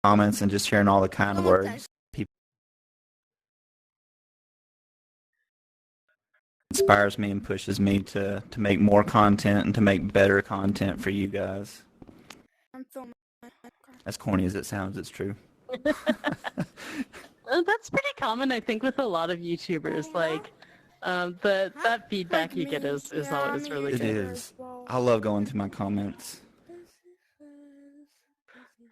comments and just hearing all the kind words people inspires me and pushes me to make more content and to make better content for you guys. As corny as it sounds, it's true. That's pretty common, I think, with a lot of YouTubers. Like, that feedback you get is always really good. It is. I love going through my comments.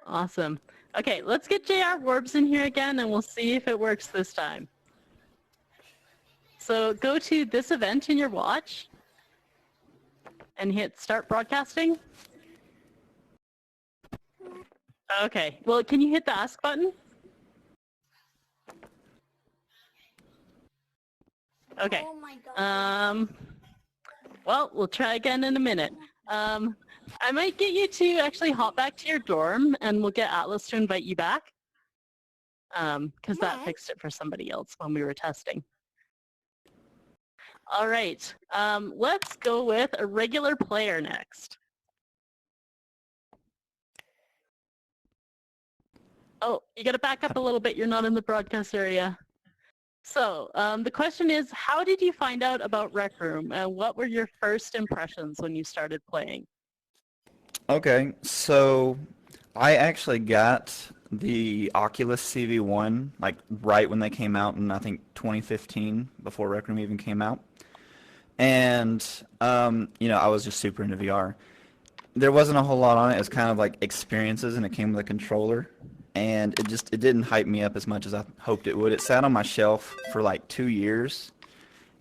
Awesome. Okay, let's get JR Warbs in here again, and we'll see if it works this time. So go to this event in your watch, and hit start broadcasting. Okay, well, can you hit the ask button? Okay. Oh my God. Well, we'll try again in a minute. I might get you to actually hop back to your dorm, and we'll get Atlas to invite you back. Because that fixed it for somebody else when we were testing. All right. Let's go with a regular player next. Oh, you got to back up a little bit. You're not in the broadcast area. So the question is, how did you find out about Rec Room, and what were your first impressions when you started playing? Okay, so I actually got the Oculus CV1 like right when they came out in I think 2015, before Rec Room even came out. And I was just super into VR. There wasn't a whole lot on it. It was kind of like experiences, and it came with a controller. And it didn't hype me up as much as I hoped it would. It sat on my shelf for like 2 years,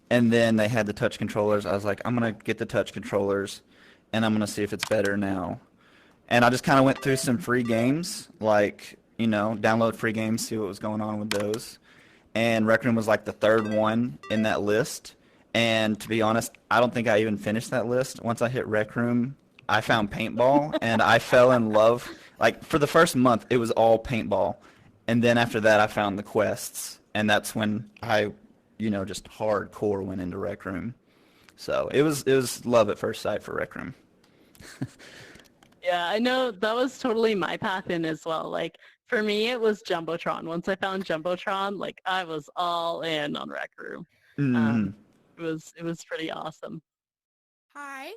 and then they had the touch controllers. I was like, I'm gonna get the touch controllers, and I'm gonna see if it's better now. And I just kind of went through some free games, like download free games, see what was going on with those. And Rec Room was like the third one in that list. And to be honest, I don't think I even finished that list. Once I hit Rec Room, I found paintball, and I fell in love. Like, for the first month, it was all paintball. And then after that, I found the quests. And that's when I, just hardcore went into Rec Room. So it was love at first sight for Rec Room. Yeah, I know that was totally my path in as well. Like, for me, it was Jumbotron. Once I found Jumbotron, like, I was all in on Rec Room. It was pretty awesome. Hi.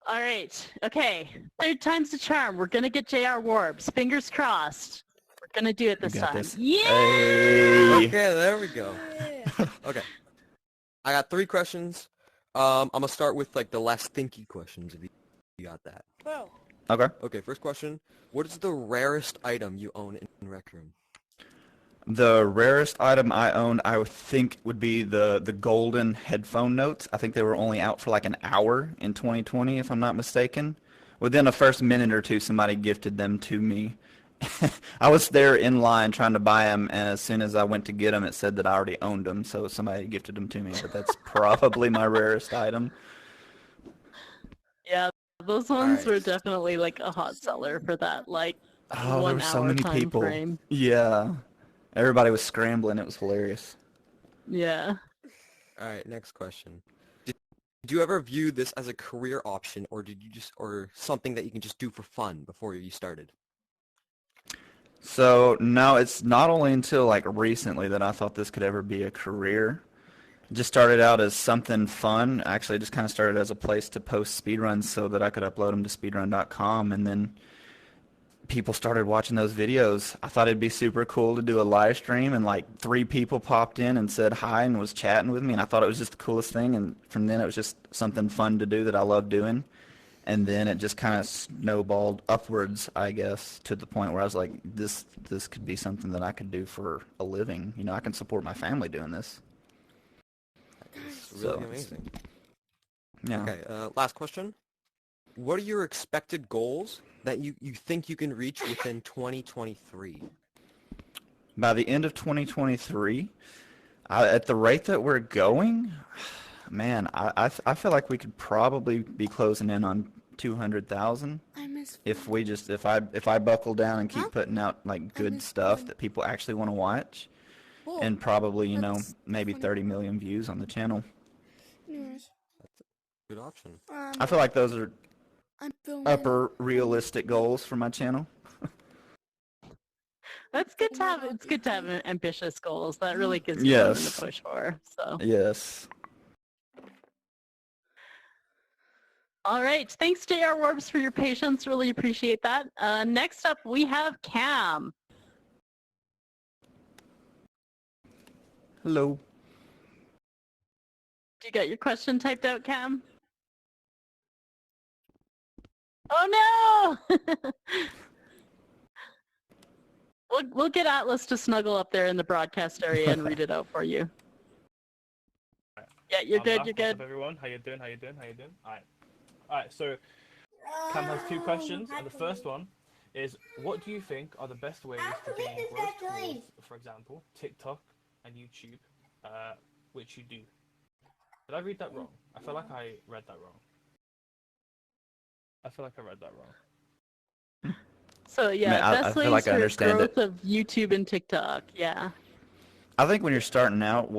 All right. Okay. Third time's the charm. We're going to get JR Warbs. Fingers crossed. We're going to do it this time. Yeah! Hey. Okay, there we go. Okay. I got 3 questions. I'm going to start with, like, the less thinky questions, if you got that. Bro. Okay. Okay, first question. What is the rarest item you own in Rec Room? The rarest item I owned, I would think, would be the golden headphone notes. I think they were only out for like an hour in 2020, if I'm not mistaken. Within the first minute or two, somebody gifted them to me. I was there in line trying to buy them, and as soon as I went to get them, it said that I already owned them, so somebody gifted them to me. But that's probably my rarest item. Yeah, those ones were definitely like a hot seller for that, like, Oh, there 1 were so hour many time people. frame. Yeah. Everybody was scrambling. It was hilarious. Yeah. All right, next question. Did you ever view this as a career option, or or something that you can just do for fun before you started? So, no, it's not only until like recently that I thought this could ever be a career. It just started out as something fun. Actually, it just kind of started as a place to post speedruns so that I could upload them to speedrun.com, and then people started watching those videos. I thought it'd be super cool to do a live stream, and like 3 people popped in and said hi and was chatting with me, and I thought it was just the coolest thing. And from then it was just something fun to do that I loved doing. And then it just kind of snowballed upwards, I guess, to the point where I was like, this could be something that I could do for a living. I can support my family doing this. It's really amazing. Yeah. Okay, last question. What are your expected goals that you think you can reach within 2023? By the end of 2023, at the rate that we're going, man, I feel like we could probably be closing in on 200,000 if I buckle down and keep putting out like good stuff that people actually want to watch, and probably maybe 30 million views on the channel. That's a good option. I feel like those are upper realistic goals for my channel. That's good to have. It's good to have ambitious goals. That really gives you something to Yes. push for. So, Yes. all right. Thanks, JR Warbs, for your patience. Really appreciate that. Next up, we have Cam. Hello. Do you got your question typed out, Cam? Oh no! We'll get Atlas to snuggle up there in the broadcast area and read it out for you. Yeah, you're I'm good. back. You're What's good. up, everyone? How you doing? How you doing? How you doing? Alright. So Cam has two questions, and the first one is, what do you think are the best ways to gain growth towards, for example, TikTok and YouTube, which you do? Did I read that wrong? I feel like I read that wrong. So yeah, I best feel ways like I for understand growth it. of YouTube and TikTok. Yeah. I think when you're starting out,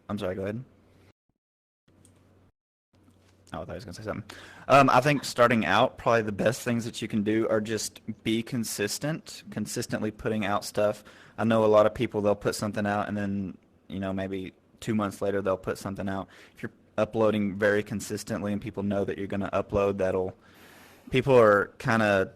I'm sorry, go ahead. Oh, I thought I was going to say something. I think starting out, probably the best things that you can do are just be consistently putting out stuff. I know a lot of people, they'll put something out and then, maybe 2 months later they'll put something out. If you're uploading very consistently and people know that you're going to upload, people are kind of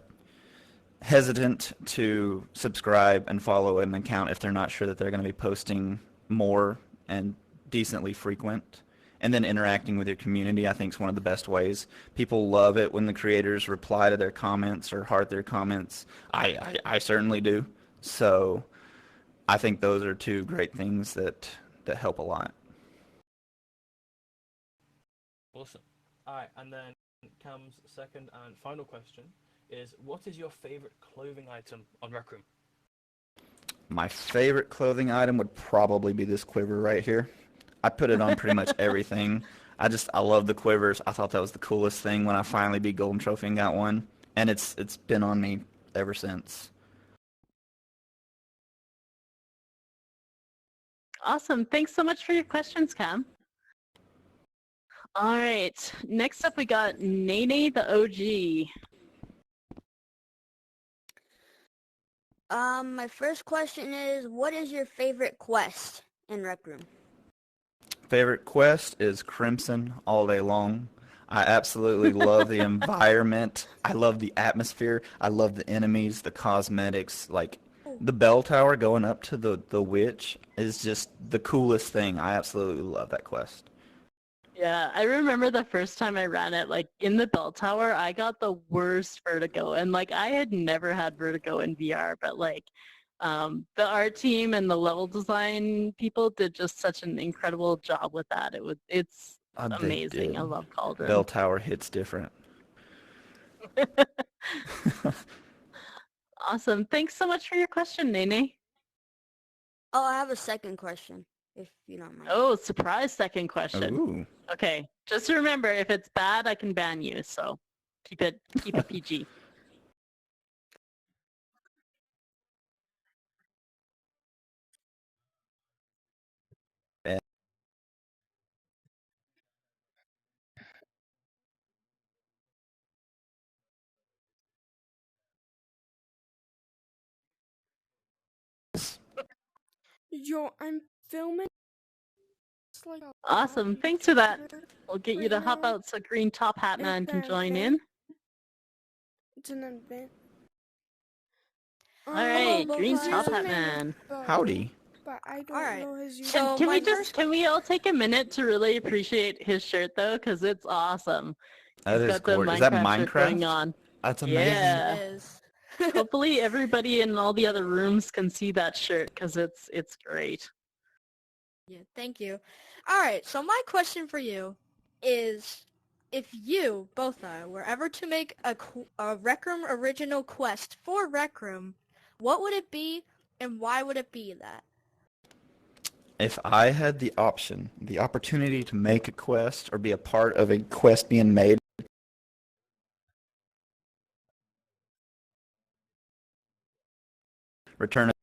hesitant to subscribe and follow an account if they're not sure that they're going to be posting more and decently frequent. And then interacting with your community, I think, is one of the best ways. People love it when the creators reply to their comments or heart their comments. I certainly do. So I think those are two great things that help a lot. Awesome. Alright, and then Cam's second and final question is, what is your favorite clothing item on Rec Room? My favorite clothing item would probably be this quiver right here. I put it on pretty much everything. I love the quivers. I thought that was the coolest thing when I finally beat Golden Trophy and got one. And it's been on me ever since. Awesome. Thanks so much for your questions, Cam. All right. Next up, we got Nene the OG. My first question is, what is your favorite quest in Rec Room? Favorite quest is Crimson all day long. I absolutely love the environment. I love the atmosphere. I love the enemies, the cosmetics. Like, the bell tower going up to the witch is just the coolest thing. I absolutely love that quest. Yeah, I remember the first time I ran it, like in the bell tower, I got the worst vertigo. And like I had never had vertigo in VR, but like the art team and the level design people did just such an incredible job with that. It's They amazing. did. I love Cauldron. Bell tower hits different. Awesome. Thanks so much for your question, Nene. Oh, I have a second question, if you don't mind. Oh, surprise second question. Ooh. Okay, just remember, if it's bad, I can ban you, so keep it PG. Yo, I'm filming. It's like a Awesome. hobby Thanks for that. shooter. We'll get you to hop now. out so Green Top Hat Man It's can an join event. in. It's an event. All right, both Green of Top you. Hat Man. Howdy. But I don't Alright, know his username. so Can my can we all take a minute to really appreciate his shirt though, because it's awesome. That He's is got the gorgeous. Is that Minecraft shirt going Minecraft? on. That's amazing. Yeah. It is. Hopefully everybody in all the other rooms can see that shirt because it's great. Yeah, thank you. Alright, so my question for you is, if you, both were ever to make a Rec Room original quest for Rec Room, what would it be, and why would it be that? If I had the opportunity to make a quest or be a part of a quest being made, return a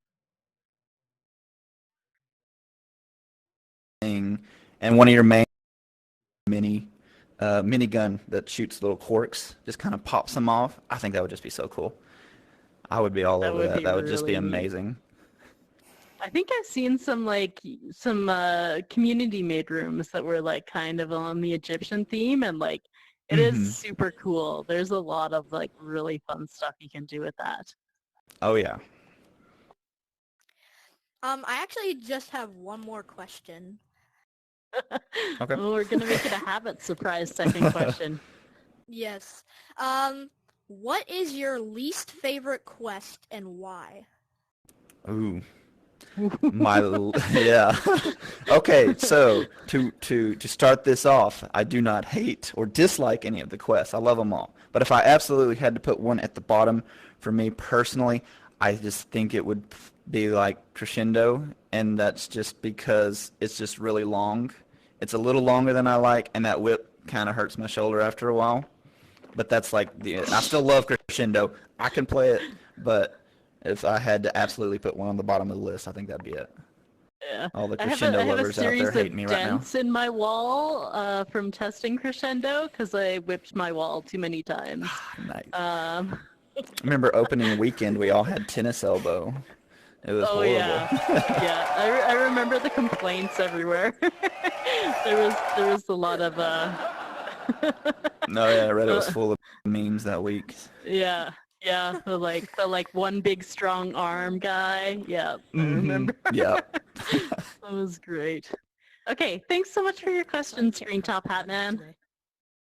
thing, and one of your main minigun that shoots little corks just kind of pops them off, I think that would just be so cool. I would be all That over would that. be That would just be really neat. amazing. I think I've seen some community made rooms that were like kind of on the Egyptian theme, and like it is Mhm. super cool. There's a lot of like really fun stuff you can do with that. Oh yeah. I actually just have one more question. Okay. Well, we're gonna make it a habit surprise second question. Yes. What is your least favorite quest and why? Ooh. Yeah. Okay, so to start this off, I do not hate or dislike any of the quests. I love them all. But if I absolutely had to put one at the bottom for me personally, I just think it would be like Crescendo, and that's just because it's just really long. It's a little longer than I like, and that whip kind of hurts my shoulder after a while. But that's like I still love Crescendo. I can play it, but if I had to absolutely put one on the bottom of the list, I think that'd be it. Yeah. All the I have Crescendo a lovers out series there of hate me right now. dents in my wall from testing Crescendo because I whipped my wall too many times. Nice. Um, I remember opening weekend, we all had tennis elbow. It was oh horrible. yeah. I remember the complaints everywhere. there was a lot of No, yeah, Reddit was full of memes that week. yeah. The like one big strong arm guy. Yeah, I remember. Yeah. That was great. Okay, thanks so much for your questions, Green Top Hat Man.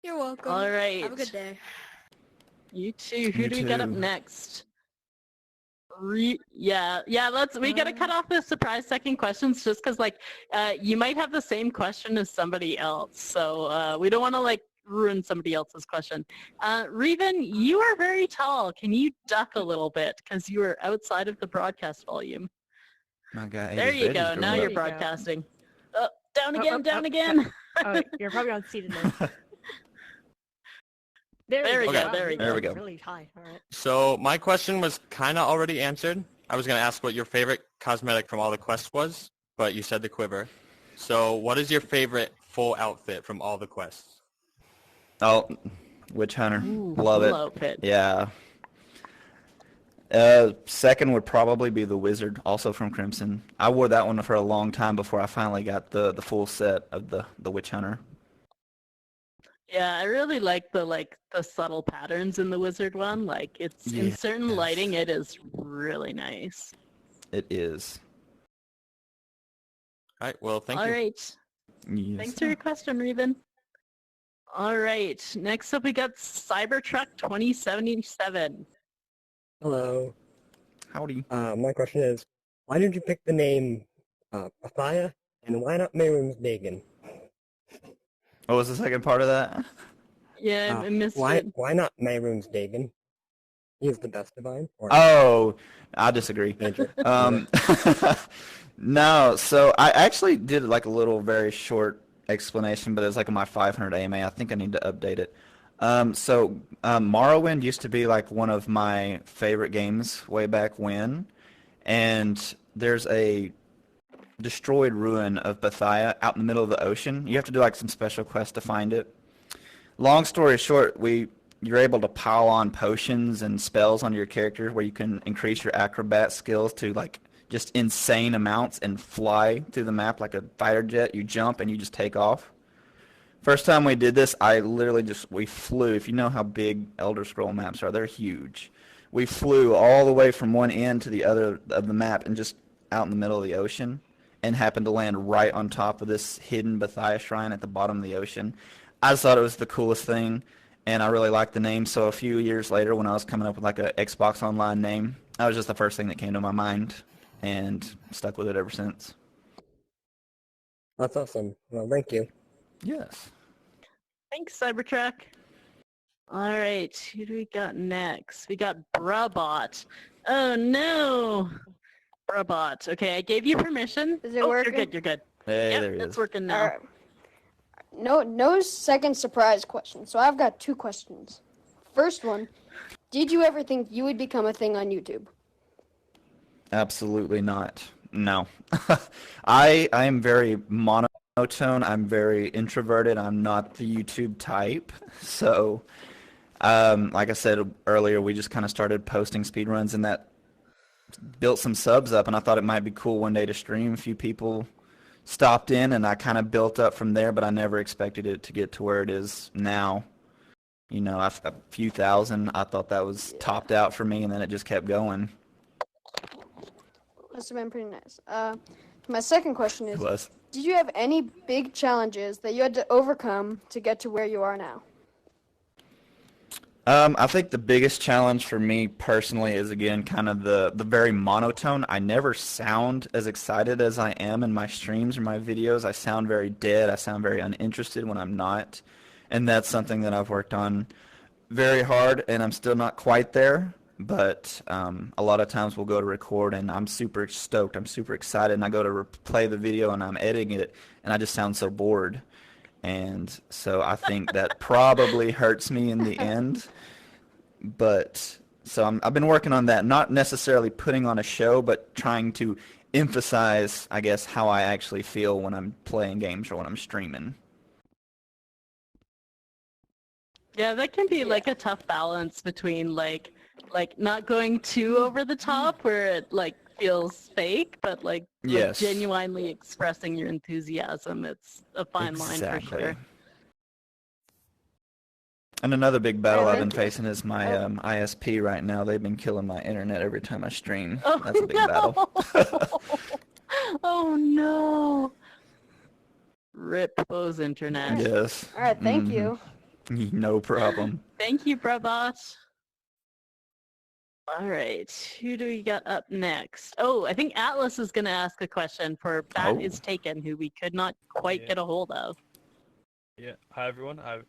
You're welcome. All right. Have a good day. You too. Who You do we got up too. next? Yeah. We gotta cut off the surprise second questions just because like you might have the same question as somebody else, so we don't want to like ruin somebody else's question. Reven, you are very tall. Can you duck a little bit because you are outside of the broadcast volume? My God, There you go. Now you're go. broadcasting. Oh, down Oh, again, oh, down oh, again. Oh, you're probably on seated now. There we go, go. there we go. There we go. Really high. All right. So my question was kind of already answered. I was going to ask what your favorite cosmetic from all the quests was, but you said the quiver. So what is your favorite full outfit from all the quests? Oh, Witch Hunter. Ooh, Love cool it. outfit. Yeah. Second would probably be the Wizard, also from Crimson. I wore that one for a long time before I finally got the full set of the Witch Hunter. Yeah, I really like the subtle patterns in the wizard one. Like it's in certain Yes. lighting, it is really nice. It is. All right, well, thank All you. right. Yes. Thanks for your question, Reven. All right. Next up, we got Cybertruck 2077. Hello. Howdy. My question is, why did you pick the name Athaya, and why not Mayrim's Dagon? What was the second part of that? Yeah, I missed why it. why not Mayrim's Dagon? He's the best divine. Or Oh, I disagree. Major. No, so I actually did like a little very short explanation, but it's like in my 500 AMA. I think I need to update it. Morrowind used to be like one of my favorite games way back when, and there's a destroyed ruin of Bethia out in the middle of the ocean. You have to do like some special quest to find it. Long story short, you're able to pile on potions and spells on your character where you can increase your acrobat skills to like just insane amounts and fly through the map like a fighter jet. You jump and you just take off. First time we did this, we flew. If you know how big Elder Scroll maps are, they're huge. We flew all the way from one end to the other of the map and just out in the middle of the ocean and happened to land right on top of this hidden Bethia shrine at the bottom of the ocean. I just thought it was the coolest thing, and I really liked the name. So a few years later, when I was coming up with like a Xbox Online name, that was just the first thing that came to my mind, and stuck with it ever since. That's awesome. Well, thank you. Yes. Thanks, Cybertruck. All right, who do we got next? We got Brabot. Oh no, Brabot. Okay, I gave you permission. Is it oh, working? You're good. You're good. Hey, Yep, there he it's is. working now. All right. No second surprise question. So I've got two questions. First one, did you ever think you would become a thing on YouTube? Absolutely not. No. I am very monotone. I'm very introverted. I'm not the YouTube type. So Like I said earlier, we just kind of started posting speedruns, and that built some subs up, and I thought it might be cool one day to stream. A few people stopped in, and I kind of built up from there, but I never expected it to get to where it is now. You know, a few thousand. I thought that was topped out for me, and then it just kept going. Must have been pretty nice. My second question It is, was. did you have any big challenges that you had to overcome to get to where you are now? I think the biggest challenge for me personally is, again, kind of the very monotone. I never sound as excited as I am in my streams or my videos. I sound very dead. I sound very uninterested when I'm not. And that's something that I've worked on very hard, and I'm still not quite there. But a lot of times we'll go to record, and I'm super stoked. I'm super excited, and I go to play the video, and I'm editing it, and I just sound so bored. And so I think that probably hurts me in the end. But so I've been working on that, not necessarily putting on a show, but trying to emphasize, I guess, how I actually feel when I'm playing games or when I'm streaming. Yeah, that can be like a tough balance between like not going too over the top where it like feels fake, but like Yes. genuinely expressing your enthusiasm. It's a fine line for sure. And another big battle Yeah, I've been thank you. facing is my ISP right now. They've been killing my internet every time I stream. Oh, That's a big battle. Oh no. Rip those internet. Yes. All right, thank you. No problem. Thank you, Brabot. All right, who do we got up next? Oh, I think Atlas is going to ask a question for Bat Oh. is Taken, who we could not quite Yeah. get a hold of. Yeah. Hi everyone. How's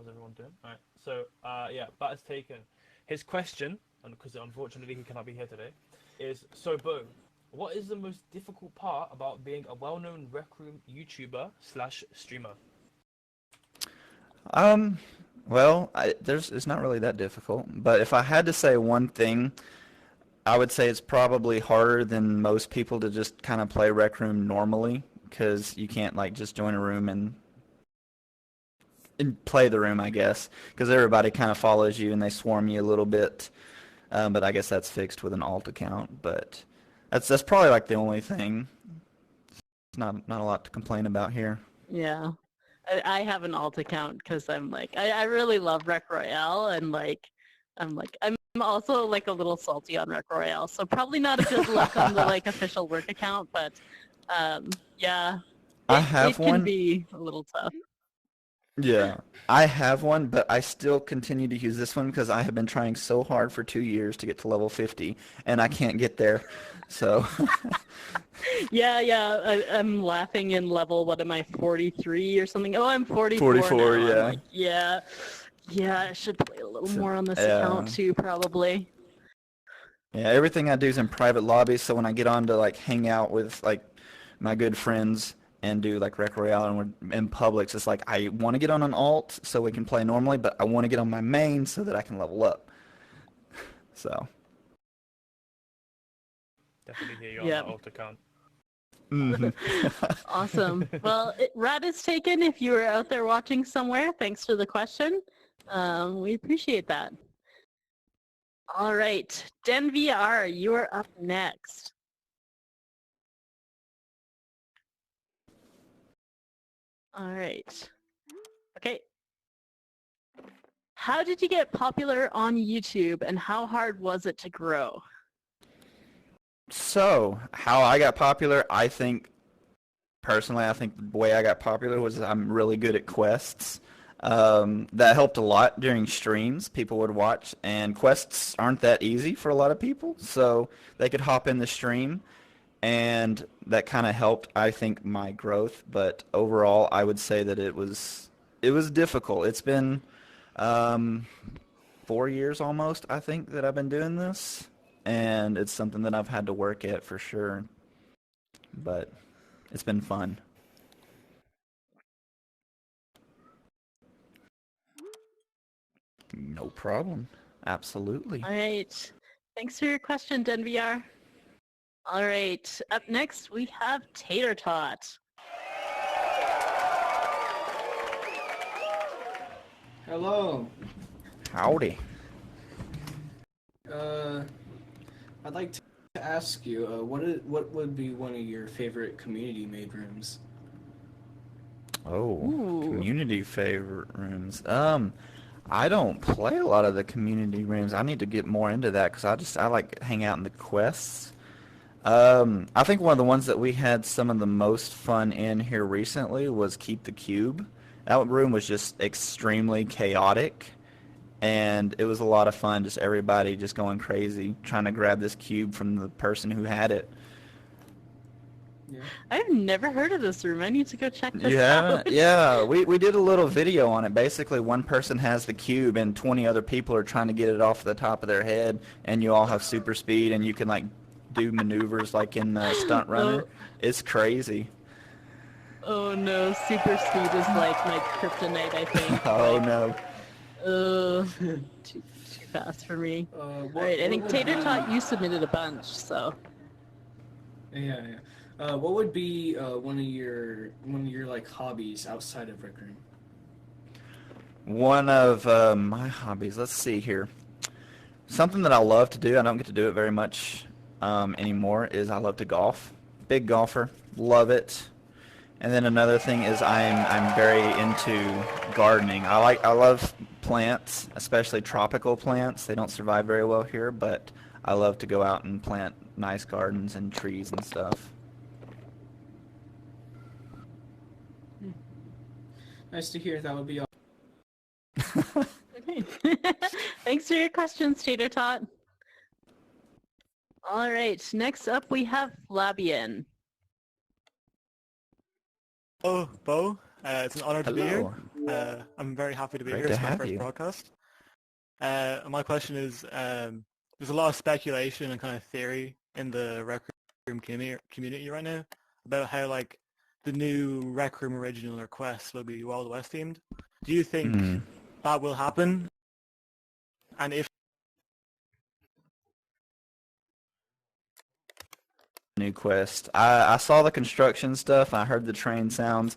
everyone doing? All right. So Bat is Taken. His question, and because unfortunately he cannot be here today, is so Bo, what is the most difficult part about being a well-known Rec Room YouTuber / streamer? Well, it's not really that difficult, but if I had to say one thing, I would say it's probably harder than most people to just kind of play Rec Room normally, because you can't like just join a room and play the room, I guess, because everybody kind of follows you and they swarm you a little bit. But I guess that's fixed with an alt account. But that's probably like the only thing. It's not a lot to complain about here. Yeah. I have an alt account because I'm like, I really love Rec Royale, and I'm also like a little salty on Rec Royale, so probably not a good look on the like official work account, but yeah. I have it can one. be a little tough. Yeah, I have one, but I still continue to use this one because I have been trying so hard for 2 years to get to level 50, and I can't get there. So Yeah. I'm laughing in level, what am I, 43 or something? Oh, I'm 44 44, now. I'm yeah. like, yeah, I should play a little So, more on this yeah. account too, probably. yeah, everything I do is in private lobbies, so when I get on to like hang out with like my good friends and do like Rec Royale and we're in Publix, it's like I want to get on an alt so we can play normally, but I want to get on my main so that I can level up. So. Definitely hear you Yeah. on that alt account. Mhm. Awesome. Well, Rat is Taken. If you are out there watching somewhere, thanks for the question. We appreciate that. All right, Den VR, you are up next. All right. Okay. How did you get popular on YouTube, and how hard was it to grow? So, how I got popular, personally, I think the way I got popular was I'm really good at quests. That helped a lot during streams. People would watch, and quests aren't that easy for a lot of people, so they could hop in the stream, and that kind of helped, I think, my growth. But overall, I would say that it was difficult. It's been 4 years almost, I think, that I've been doing this, and it's something that I've had to work at for sure. But it's been fun. No problem. Absolutely. All right. Thanks for your question, Den VR. All right. Up next, we have Tater Tot. Hello. Howdy. I'd like to ask you, what would be one of your favorite community-made rooms? Oh, Ooh. community favorite rooms. I don't play a lot of the community rooms. I need to get more into that because I like hang out in the quests. I think one of the ones that we had some of the most fun in here recently was Keep the Cube. That room was just extremely chaotic, and it was a lot of fun. Just everybody just going crazy trying to grab this cube from the person who had it. Yeah. I've never heard of this room. I need to go check this You haven't? out. Yeah, we did a little video on it. Basically, one person has the cube and 20 other people are trying to get it off the top of their head, and you all have super speed, and you can like do maneuvers like in Stunt Runner. Oh. It's crazy. Oh no, super speed is like my kryptonite, I think. Oh no. Too fast for me. What, Alright, I think what would Tater be- Tot, you submitted a bunch, so. Yeah. What would be one of your like hobbies outside of Rec Room? One of my hobbies, let's see here. Something that I love to do, I don't get to do it very much anymore, is I love to golf. Big golfer, love it. And then another thing is I'm very into gardening. I love plants, especially tropical plants. They don't survive very well here, but I love to go out and plant nice gardens and trees and stuff. Nice to hear. That would be all. Okay. Thanks for your questions, Tater Tot. Alright, next up we have Flabian. Oh, Bo, it's an honor to be here. Hello. I'm very happy to be Great here. to It's my have first you. broadcast. My question is, there's a lot of speculation and kind of theory in the Rec Room community right now about how like the new Rec Room original or quest will be Wild West themed. Do you think that will happen? And if New quest. I saw the construction stuff. I heard the train sounds.